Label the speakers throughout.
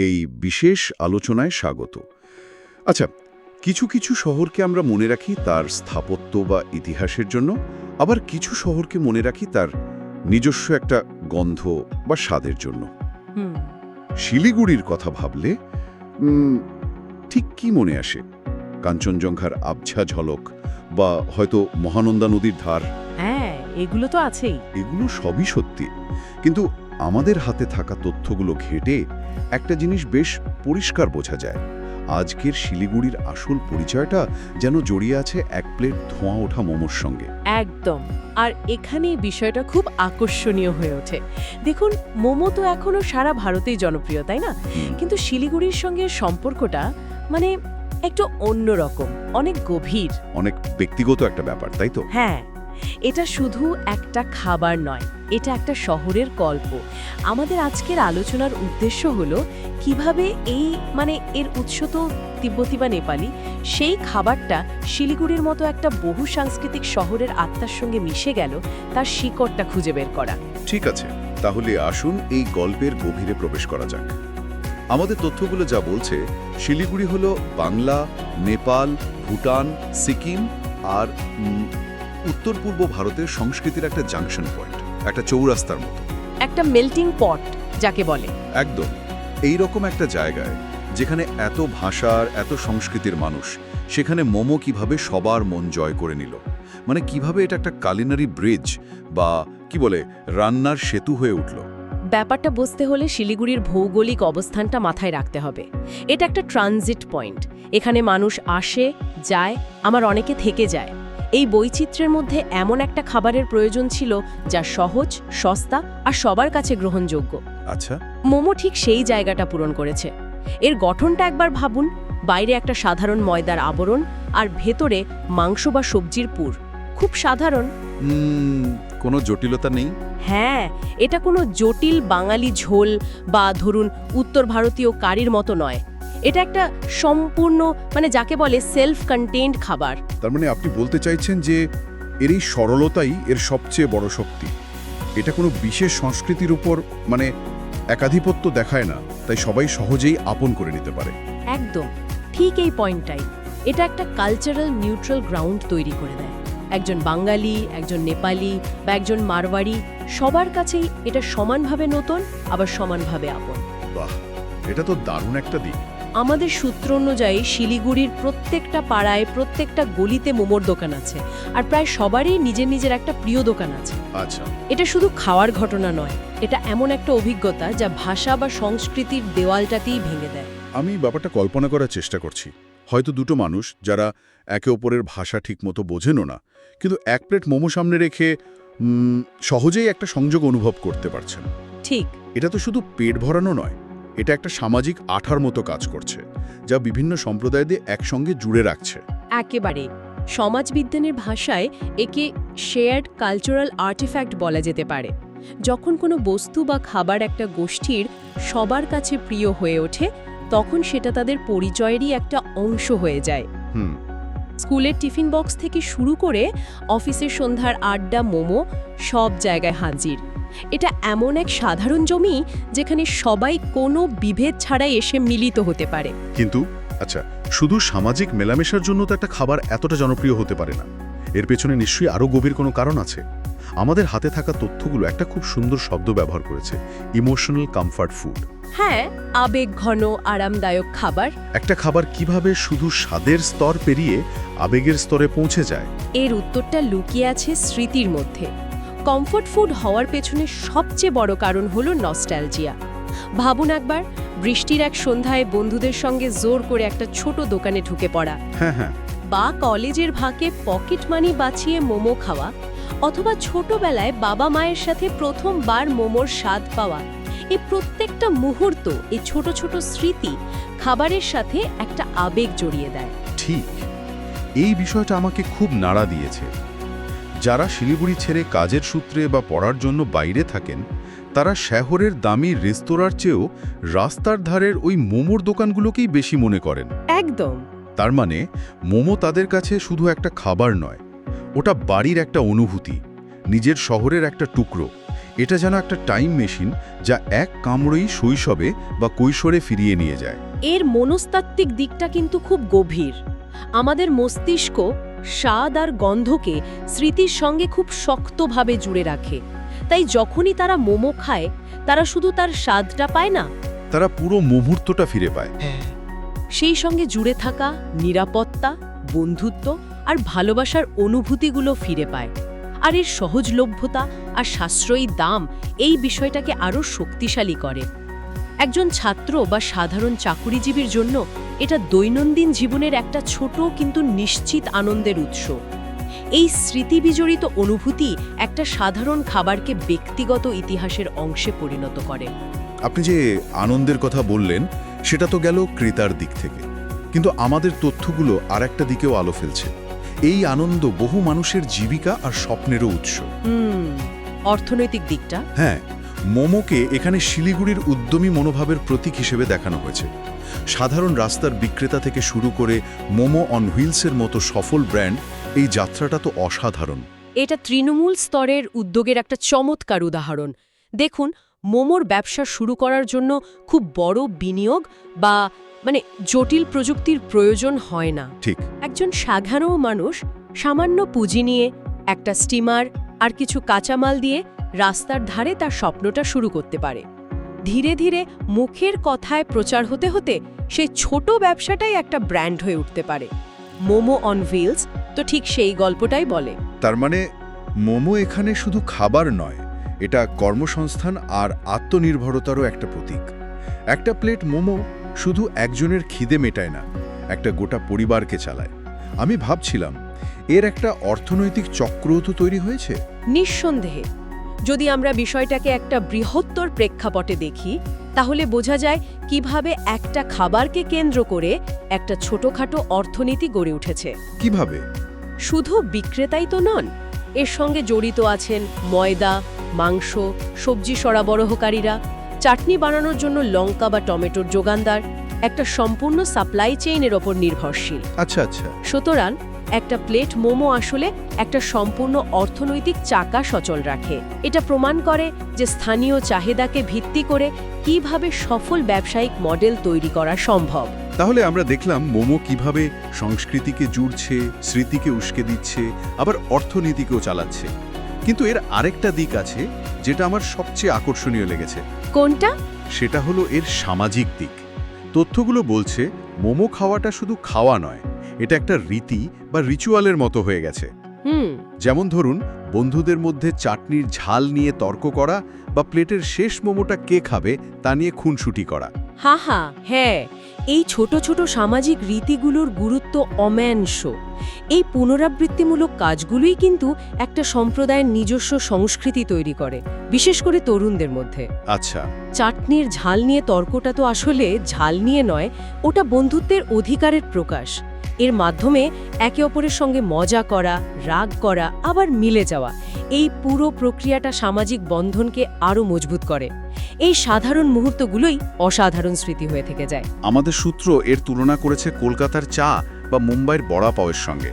Speaker 1: এই বিশেষ আলোচনায় স্বাগত। আচ্ছা, কিছু কিছু শহরকে আমরা মনে রাখি তার স্থাপত্য বা ইতিহাসের জন্য, আবার কিছু শহরকে মনে রাখি তার নিজস্ব একটা গন্ধ বা স্বাদের জন্য।
Speaker 2: হুম
Speaker 1: শিলিগুড়ির কথা ভাবলে ঠিক কি মনে আসে? কাঞ্চনজঙ্ঘার আবছা ঝলক বা হয়তো মহানন্দা নদীর ধার?
Speaker 2: হ্যাঁ, এগুলো তো আছেই।
Speaker 1: এগুলো সবই সত্যি, কিন্তু আমাদের হাতে থাকা তথ্যগুলো ঘেঁটে একটা জিনিস বেশ পরিষ্কার বোঝা যায়। আজকের শিলিগুড়ির আসল পরিচয়টা যেন জড়িয়ে আছে এক প্লেট ধোঁয়া ওঠা মোমোর সঙ্গে।
Speaker 2: একদম। আর এখানে বিষয়টা খুব আকর্ষণীয় হয়ে ওঠে। দেখুন, মোমো তো এখনো সারা ভারতেই জনপ্রিয়, তাই না? কিন্তু শিলিগুড়ির সঙ্গে সম্পর্কটা মানে একটু অন্যরকম, অনেক গভীর।
Speaker 1: অনেক ব্যক্তিগত একটা ব্যাপার, তাই তো?
Speaker 2: হ্যাঁ, এটা শুধু একটা খাবার নয়, এটা একটা শহরের গল্প। আমাদের আজকের আলোচনার উদ্দেশ্য হলো কিভাবে এর উৎস তো তিব্বতী বা নেপালি, সেই খাবারটা শিলিগুড়ির মতো একটা বহু সাংস্কৃতিক শহরের আত্মার সঙ্গে মিশে গেল, তার শিকড়টা খুঁজে বের করা।
Speaker 1: ঠিক আছে, তাহলে আসুন এই গল্পের গভীরে প্রবেশ করা যাক। আমাদের তথ্যগুলো যা বলছে, শিলিগুড়ি হলো বাংলা, নেপাল, ভুটান, সিকিম আর উত্তর পূর্ব ভারতের সংস্কৃতির একটা জাংশন পয়েন্ট, একটা চৌরাস্তার মতো,
Speaker 2: একটা মেল্টিং পট যাকে বলে।
Speaker 1: একদম এই রকম একটা জায়গায় যেখানে এত ভাষার, এত সংস্কৃতির মানুষ, সেখানে মোমো কিভাবে সবার মন জয় করে নিল। মানে কিভাবে এটা একটা কালিনারি ব্রিজ বা কি বলে রান্নার সেতু হয়ে উঠল।
Speaker 2: ব্যাপারটা বুঝতে হলে শিলিগুড়ির ভৌগোলিক অবস্থানটা মাথায় রাখতে হবে। এটা একটা ট্রানজিট পয়েন্ট। এখানে মানুষ আসে, যায়, আমার অনেকে থেকে যায়। এই বৈচিত্র্যের মধ্যে এমন একটা খাবারের প্রয়োজন ছিল যা সহজ, সস্তা আর সবার কাছে গ্রহণযোগ্য।
Speaker 1: আচ্ছা,
Speaker 2: মোমো ঠিক সেই জায়গাটা পূরণ করেছে। এর গঠনটা একবার ভাবুন, বাইরে একটা সাধারণ ময়দার আবরণ আর ভেতরে মাংস বা সবজির পুর। খুব সাধারণ।
Speaker 1: কোনো জটিলতা নেই।
Speaker 2: হ্যাঁ, এটা কোনো জটিল বাঙালি ঝোল বা ধরুন উত্তর ভারতীয় কারির মতো নয়। এটা একটা সম্পূর্ণ যাকে বলে সেলফ কন্টেইনড খাবার।
Speaker 3: তার মানে আপনি বলতে চাইছেন যে এর এই সরলতাই এর সবচেয়ে বড় শক্তি। এটা কোনো বিশেষ সংস্কৃতির উপর একাধিপত্য দেখায় না, তাই সবাই সহজেই আপন করে নিতে পারে।
Speaker 2: একদম ঠিক এই পয়েন্টটাই। এটা একটা কালচারাল নিউট্রাল গ্রাউন্ড তৈরি করে দেয়। একজন বাঙালি, একজন নেপালি বা একজন মারওয়াড়ি, সবার কাছেই এটা সমানভাবে নতুন, আবার সমানভাবে আপন।
Speaker 3: বাহ, এটা তো দারুণ একটা দিক।
Speaker 2: আমাদের সূত্র অনুযায়ী শিলিগুড়ির প্রত্যেকটা পাড়ায়, প্রত্যেকটা গলিতে মোমোর দোকান আছে, আর প্রায় সবারই নিজের নিজের একটা প্রিয় দোকান আছে।
Speaker 3: আচ্ছা,
Speaker 2: এটা শুধু খাওয়ার ঘটনা নয়, এটা এমন একটা অভিজ্ঞতা যা ভাষা বা সংস্কৃতির দেওয়ালটাতেই ভেঙে দেয়।
Speaker 3: আমি ব্যাপারটা কল্পনা করার চেষ্টা করছি। হয়তো দুটো মানুষ যারা একে অপরের ভাষা ঠিকমতো বোঝেনও না, কিন্তু এক প্লেট মোমো সামনে রেখে সহজেই একটা সংযোগ অনুভব করতে পারছেন।
Speaker 2: ঠিক।
Speaker 3: এটা তো শুধু পেট ভরানো নয়, এটা একটা সামাজিক আঠার মতো কাজ করছে, যা বিভিন্ন সম্প্রদায়দের একসঙ্গে জুড়ে রাখছে।
Speaker 2: একেবারে। সমাজবিজ্ঞানের ভাষায় একে শেয়ার্ড কালচারাল আর্টিফ্যাক্ট বলা যেতে পারে। যখন কোনো বস্তু বা খাবার একটা গোষ্ঠীর সবার কাছে প্রিয় হয়ে ওঠে, তখন সেটা তাদের পরিচয়েরই একটা অংশ হয়ে যায়। স্কুলের টিফিন বক্স থেকে শুরু করে অফিসের সন্ধ্যার আড্ডা, মোমো সব জায়গায় হাজির। এটা এমন এক সাধারণ জমি যেখানে সবাই কোনো বিভেদ ছাড়াই এসে মিলিত হতে পারে।
Speaker 3: কিন্তু আচ্ছা, শুধু সামাজিক মেলামেশার জন্য তো একটা খাবার এতটা জনপ্রিয় হতে পারে না। এর পেছনে নিশ্চয়ই আরও গভীর কোনো কারণ আছে। আমাদের হাতে থাকা তথ্যগুলো একটা খুব সুন্দর শব্দ ব্যবহার করেছে, ইমোশনাল কমফর্ট ফুড।
Speaker 2: হ্যাঁ, আবেগ ঘন, আরামদায়ক খাবার।
Speaker 3: একটা খাবার কিভাবে শুধু স্বাদের স্তর পেরিয়ে আবেগের স্তরে পৌঁছে যায়?
Speaker 2: এর উত্তরটা লুকিয়ে আছে স্মৃতির মধ্যে। কমফর্ট ফুড হওয়ার পেছনে সবচেয়ে বড় কারণ হলো নস্টালজিয়া। ভাবুন একবার, বৃষ্টির এক সন্ধ্যায় বন্ধুদের সঙ্গে জোর করে একটা ছোট দোকানে ঢুকে পড়া,
Speaker 3: হ্যাঁ,
Speaker 2: বা কলেজের ফাঁকে পকেট মানি বাঁচিয়ে মোমো খাওয়া, অথবা ছোটবেলায় বাবা মায়ের সাথে প্রথমবার মোমোর স্বাদ পাওয়া। এই প্রত্যেকটা মুহূর্ত, এই ছোট ছোট স্মৃতি খাবারের সাথে একটা আবেগ জড়িয়ে দেয়।
Speaker 3: ঠিক, এই বিষয়টা আমাকে খুব নাড়া দিয়েছে। যারা শিলিগুড়ি ছেড়ে কাজের সূত্রে বা পড়ার জন্য বাইরে থাকেন, তারা শহরের দামি রেস্তোরাঁর চেয়েও রাস্তার ধারের ওই মোমোর দোকানগুলোকেই বেশি মনে করেন।
Speaker 2: একদম।
Speaker 3: তার মানে মোমো তাদের কাছে শুধু একটা খাবার নয়, ওটা বাড়ির একটা অনুভূতি, নিজের শহরের একটা টুকরো। এটা যেন একটা টাইম মেশিন যা এক কামড়েই শৈশবে বা কৈশোরে ফিরিয়ে নিয়ে যায়।
Speaker 2: এর মনস্তাত্ত্বিক দিকটা কিন্তু খুব গভীর। আমাদের মস্তিষ্ক স্বাদ আর গন্ধকে স্মৃতির সঙ্গে খুব শক্তভাবে জুড়ে রাখে। তাই যখনই তারা মোমো খায়, তারা শুধু তার স্বাদটা পায় না,
Speaker 3: তারা পুরো মুহূর্তটা ফিরে পায়।
Speaker 2: সেই সঙ্গে জুড়ে থাকা নিরাপত্তা, বন্ধুত্ব আর ভালোবাসার অনুভূতিগুলো ফিরে পায়। আর এর সহজলভ্যতা আর সাশ্রয়ী দাম এই বিষয়টাকে আরও শক্তিশালী করে। একজন ছাত্র বা সাধারণ চাকুরিজীবীর জন্য এটা দৈনন্দিন জীবনের একটা ছোট কিন্তু নিশ্চিত আনন্দের উৎস। এই স্মৃতিবিজড়িত অনুভূতি একটা সাধারণ খাবারকে ব্যক্তিগত ইতিহাসের অংশে পরিণত করে।
Speaker 3: আপনি যে আনন্দের কথা বললেন সেটা তো গেল ক্রেতার দিক থেকে, কিন্তু আমাদের তথ্যগুলো আর একটা দিকেও আলো ফেলছে। এই আনন্দ বহু মানুষের জীবিকা আর স্বপ্নেরও উৎস।
Speaker 2: অর্থনৈতিক দিকটা?
Speaker 3: হ্যাঁ, মোমোকে এখানে শিলিগুড়ির উদ্যমী মনোভাবের প্রতীক হিসেবে দেখানো হয়েছে। সাধারণ রাস্তার বিক্রেতা থেকে শুরু করে মোমো অন হুইলসের মতো সফল ব্র্যান্ড, এই যাত্রাটা তো অসাধারণ।
Speaker 2: এটা তৃণমূল স্তরের উদ্যোগের একটা চমৎকার উদাহরণ। দেখুন, মোমোর ব্যবসা শুরু করার জন্য খুব বড় বিনিয়োগ বা জটিল প্রযুক্তির প্রয়োজন হয় না।
Speaker 3: ঠিক।
Speaker 2: একজন সাধারণ মানুষ সামান্য পুঁজি নিয়ে একটা স্টিমার আর কিছু কাঁচামাল দিয়ে রাস্তার ধারে তার স্বপ্নটা শুরু করতে পারে। ধীরে ধীরে মুখের কথায় প্রচার হতে হতে সেই ছোট ব্যবসাটাই একটা ব্র্যান্ড হয়ে উঠতে পারে। মোমো অন হুইলস তো ঠিক সেই গল্পটাই বলে।
Speaker 3: তার মানে মোমো এখানে শুধু খাবার নয়, এটা কর্মসংস্থান আর আত্মনির্ভরতারও একটা প্রতীক। একটা প্লেট মোমো শুধু একজনের খিদে মেটায় না, একটা গোটা পরিবারকে চালায়। আমি ভাবছিলাম এর একটা অর্থনৈতিক চক্রও তো তৈরি হয়েছে।
Speaker 2: নিঃসন্দেহে। যদি আমরা বিষয়টাকে একটা বৃহত্তর প্রেক্ষাপটে দেখি, তাহলে বোঝা যায় কিভাবে একটা খাবারকে কেন্দ্র করে একটা ছোটখাটো অর্থনীতি গড়ে উঠেছে।
Speaker 3: কিভাবে?
Speaker 2: শুধু বিক্রেতাই তো নন, এর সঙ্গে জড়িত আছেন ময়দা, মাংস, সবজি সরবরাহকারীরা, চাটনি বানানোর জন্য লঙ্কা বা টমেটোর যোগানদার, একটা সম্পূর্ণ সাপ্লাই চেইনের ওপর নির্ভরশীল।
Speaker 3: আচ্ছা আচ্ছা।
Speaker 2: সুতরাং একটা প্লেট মোমো আসলে একটা সম্পূর্ণ অর্থনৈতিক চাকা সচল রাখে। এটা প্রমাণ করে যে স্থানীয় চাহিদাকে ভিত্তি করে কিভাবে সফল ব্যবসায়িক মডেল তৈরি করা সম্ভব।
Speaker 3: তাহলে আমরা দেখলাম মোমো কিভাবে সংস্কৃতিকে জুড়ছে, স্মৃতিকে উস্কে দিচ্ছে, আবার অর্থনীতিকেও চালাচ্ছে। কিন্তু এর আরেকটা দিক আছে যেটা আমার সবচেয়ে আকর্ষণীয় লেগেছে।
Speaker 2: কোনটা?
Speaker 3: সেটা হলো এর সামাজিক দিক। তথ্যগুলো বলছে মোমো খাওয়াটা শুধু খাওয়া নয়, এটা একটা রীতি বা রিচুয়ালের মতো হয়ে গেছে। যেমন ধরুন, বন্ধুদের মধ্যে চাটনির ঝাল নিয়ে তর্ক করা বা প্লেটের শেষ মোমোটা কে খাবে তা নিয়ে খুনসুটি করা।
Speaker 2: হ্যাঁ, এই ছোট ছোট সামাজিক রীতিগুলোর গুরুত্ব অম্যাংস। এই পুনরাবৃত্তিমূলক কাজগুলোই কিন্তু একটা সম্প্রদায়ের নিজস্ব সংস্কৃতি তৈরি করে, বিশেষ করে তরুণদের মধ্যে।
Speaker 3: আচ্ছা।
Speaker 2: চাটনির ঝাল নিয়ে তর্কটা তো আসলে ঝাল নিয়ে নয়, ওটা বন্ধুত্বের অধিকারের প্রকাশ। এর মাধ্যমে একে অপরের সঙ্গে মজা করা, রাগ করা, আবার মিলে যাওয়া, এই পুরো প্রক্রিয়াটা সামাজিক বন্ধনকে আরও মজবুত করে। এই সাধারণ মুহূর্তগুলোই অসাধারণ স্মৃতি হয়ে থেকে যায়।
Speaker 3: আমাদের সূত্র এর তুলনা করেছে কলকাতার চা বা মুম্বাইয়ের বড়া পাওয়ের সঙ্গে।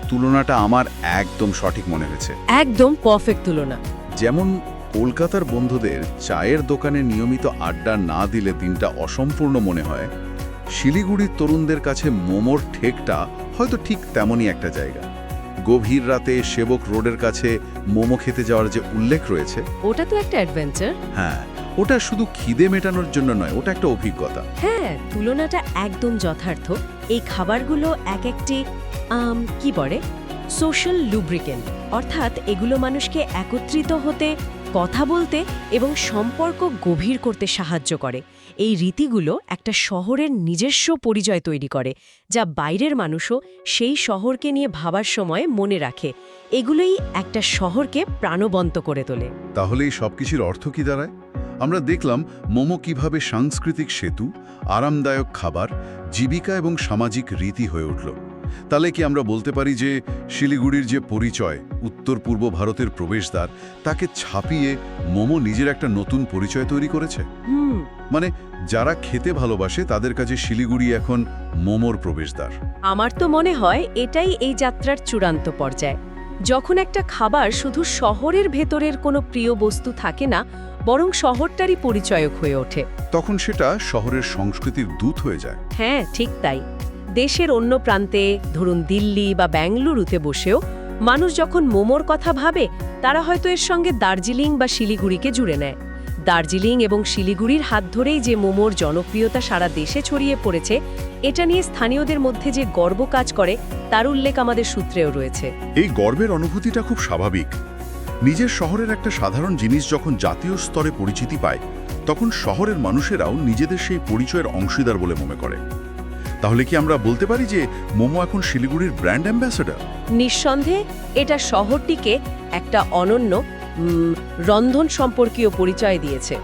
Speaker 3: তুলনাটা আমার একদম সঠিক মনে হয়েছে।
Speaker 2: একদম পারফেক্ট তুলনা।
Speaker 3: যেমন কলকাতার বন্ধুদের চায়ের দোকানে নিয়মিত আড্ডা না দিলে দিনটা অসম্পূর্ণ মনে হয়, শিলিগুড়ির তরুণদের কাছে মোমোর ঠেকটা হয়তো ঠিক তেমনই একটা জায়গা। গভীর রাতে সেবক রোডের কাছে মোমো খেতে যাওয়ার যে উল্লেখ রয়েছে,
Speaker 2: ওটা তো একটা অ্যাডভেঞ্চার।
Speaker 3: হ্যাঁ, ওটা শুধু খিদে মেটানোর জন্য নয়, ওটা একটা অভিজ্ঞতা।
Speaker 2: হ্যাঁ, তুলনাটা একদম যথার্থ। এই খাবারগুলো এক একটি কি বলে সোশ্যাল লুব্রিকেন্ট, অর্থাৎ এগুলো মানুষকে একত্রিত হতে, কথা বলতে এবং সম্পর্ক গভীর করতে সাহায্য করে। এই রীতিগুলো একটা শহরের নিজস্ব পরিচয় তৈরি করে, যা বাইরের মানুষও সেই শহরকে নিয়ে ভাবার সময় মনে রাখে। এগুলোই একটা শহরকে প্রাণবন্ত করে তোলে।
Speaker 3: তাহলে এই সবকিছুর অর্থ কি দাঁড়ায়? আমরা দেখলাম মোমো কিভাবে সাংস্কৃতিক সেতু, আরামদায়ক খাবার, জীবিকা এবং সামাজিক রীতি হয়ে উঠল। তাহলে কি আমরা বলতে পারি যে শিলিগুড়ির যে পরিচয়, উত্তর পূর্ব ভারতের প্রবেশদ্বার, তাকে ছাপিয়ে মোমো নিজের একটা নতুন পরিচয় তৈরি করেছে? মানে যারা খেতে ভালোবাসে তাদের কাছে শিলিগুড়ি এখন মোমোর প্রবেশদ্বার।
Speaker 2: আমার তো মনে হয় এটাই এই যাত্রার চূড়ান্ত পর্যায়। যখন একটা খাবার শুধু শহরের ভেতরের কোনো প্রিয় বস্তু থাকে না, বরং শহরটারই পরিচয়ক হয়ে ওঠে।
Speaker 3: তখন সেটা শহরের সংস্কৃতির দূত হয়ে যায়।
Speaker 2: হ্যাঁ, ঠিক তাই। দেশের অন্য প্রান্তে, ধরুন দিল্লি বা বেঙ্গালুরুতে বসেও মানুষ যখন মোমোর কথা ভাবে, তারা হয়তো এর সঙ্গে দার্জিলিং বা শিলিগুড়িকে জুড়ে নেয়। দার্জিলিং এবং শিলিগুড়ির হাত ধরেই যে মোমোর জনপ্রিয়তা সারা দেশে ছড়িয়ে পড়েছে, এটা নিয়ে স্থানীয়দের মধ্যে যে গর্ব কাজ করে, তার উল্লেখ আমাদের সূত্রেও রয়েছে।
Speaker 3: এই গর্বের অনুভূতিটা খুব স্বাভাবিক। নিজের শহরের একটা সাধারণ জিনিস যখন জাতীয় স্তরে পরিচিতি পায়, তখন শহরের মানুষেরাও নিজেদের সেই পরিচয়ের অংশীদার বলে মনে করে। তাহলে কি আমরা বলতে পারি যে মোমো এখন শিলিগুড়ির ব্র্যান্ড অ্যাম্বাসেডর?
Speaker 2: নিঃসন্দেহে এটা শহরটিকে একটা অনন্য রন্ধন সম্পর্কীয় পরিচয় দিয়েছে।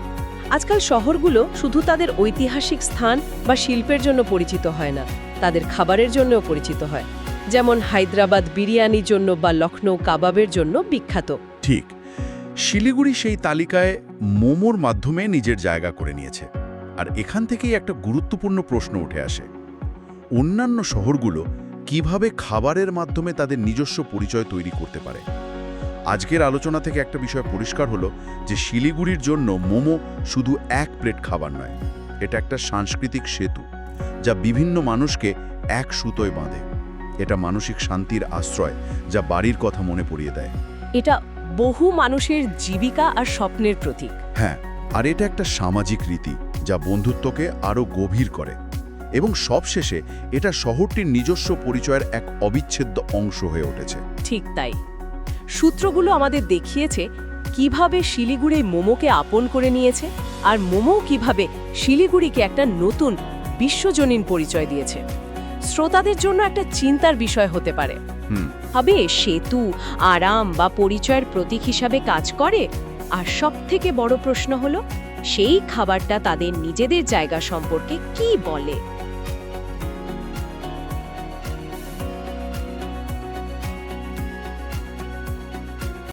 Speaker 2: আজকাল শহরগুলো শুধু তাদের ঐতিহাসিক স্থান বা শিল্পের জন্য পরিচিত হয় না, তাদের খাবারের জন্যও পরিচিত হয়। যেমন হায়দ্রাবাদ বিরিয়ানির জন্য বা লখনৌ কাবাবের জন্য বিখ্যাত।
Speaker 3: ঠিক, শিলিগুড়ি সেই তালিকায় মোমোর মাধ্যমে নিজের জায়গা করে নিয়েছে। আর এখান থেকেই একটা গুরুত্বপূর্ণ প্রশ্ন উঠে আসে, অন্যান্য শহরগুলো কিভাবে খাবারের মাধ্যমে তাদের নিজস্ব পরিচয় তৈরি করতে পারে? আজকের আলোচনা থেকে একটা বিষয় পরিষ্কার হলো যে শিলিগুড়ির জন্য মোমো শুধু এক প্লেট খাবার নয়, এটা একটা সাংস্কৃতিক সেতু যা বিভিন্ন মানুষকে এক সুতোয় বাঁধে। এটা মানসিক শান্তির আশ্রয়, যা বাড়ির কথা মনে পড়িয়ে দেয়।
Speaker 2: এটা বহু মানুষের জীবিকা আর স্বপ্নের প্রতীক।
Speaker 3: হ্যাঁ, আর এটা একটা সামাজিক রীতি যা বন্ধুত্বকে আরও গভীর করে। এবং সবশেষে এটা শহরটির নিজস্ব পরিচয়ের এক অবিচ্ছেদ্য অংশ হয়ে উঠেছে।
Speaker 2: ঠিক তাই। সূত্রগুলো আমাদের দেখিয়েছে কিভাবে শিলিগুড়ি মোমোকে আপন করে নিয়েছে, আর মোমো কিভাবে শিলিগুড়িকে একটা নতুন বিশ্বজনীন পরিচয় দিয়েছে। শ্রোতাদের জন্য একটা চিন্তার বিষয় হতে পারে, হবে সেতু, আরাম বা পরিচয়ের প্রতীক হিসাবে কাজ করে? আর সবথেকে বড় প্রশ্ন হলো, সেই খাবারটা তাদের নিজেদের জায়গা সম্পর্কে কি বলে?